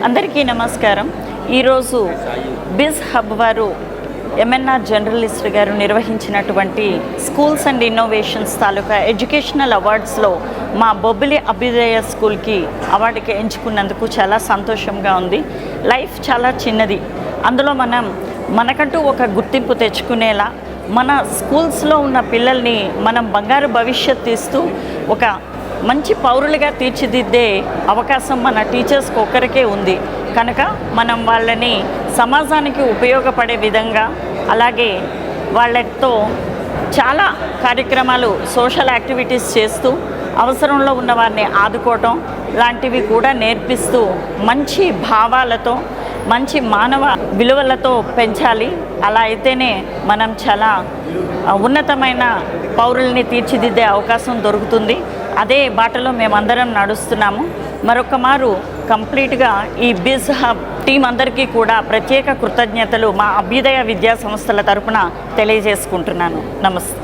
అందరికీ నమస్కారం. ఈరోజు బిజ్ హబ్ వారు ఎంఎన్ఆర్ జర్నలిస్ట్ గారు నిర్వహించినటువంటి స్కూల్స్ అండ్ ఇన్నోవేషన్స్ తాలూకా ఎడ్యుకేషనల్ అవార్డ్స్లో మా బొబ్బిలి అభ్యుదయ స్కూల్కి అవార్డుకి ఎంచుకున్నందుకు చాలా సంతోషంగా ఉంది. లైఫ్ చాలా చిన్నది, అందులో మనకంటూ ఒక గుర్తింపు తెచ్చుకునేలా మన స్కూల్స్లో ఉన్న పిల్లల్ని మనం బంగారు భవిష్యత్తు ఇస్తూ ఒక మంచి పౌరులుగా తీర్చిదిద్దే అవకాశం మన టీచర్స్కి ఒక్కరికే ఉంది కనుక మనం వాళ్ళని సమాజానికి ఉపయోగపడే విధంగా, అలాగే వాళ్ళతో చాలా కార్యక్రమాలు సోషల్ యాక్టివిటీస్ చేస్తూ అవసరంలో ఉన్న వారిని ఆదుకోవటం లాంటివి కూడా నేర్పిస్తూ మంచి భావాలతో మంచి మానవ విలువలతో పెంచాలి. అలా అయితేనే మనం చాలా ఉన్నతమైన పౌరుల్ని తీర్చిదిద్దే అవకాశం దొరుకుతుంది. అదే బాటలో మేమందరం నడుస్తున్నాము. మరొక మారు కంప్లీట్గా ఈ బిజ్ హబ్ టీం అందరికీ కూడా ప్రత్యేక కృతజ్ఞతలు మా అభ్యుదయ విద్యా సంస్థల తరపున తెలియజేసుకుంటున్నాను. నమస్తే.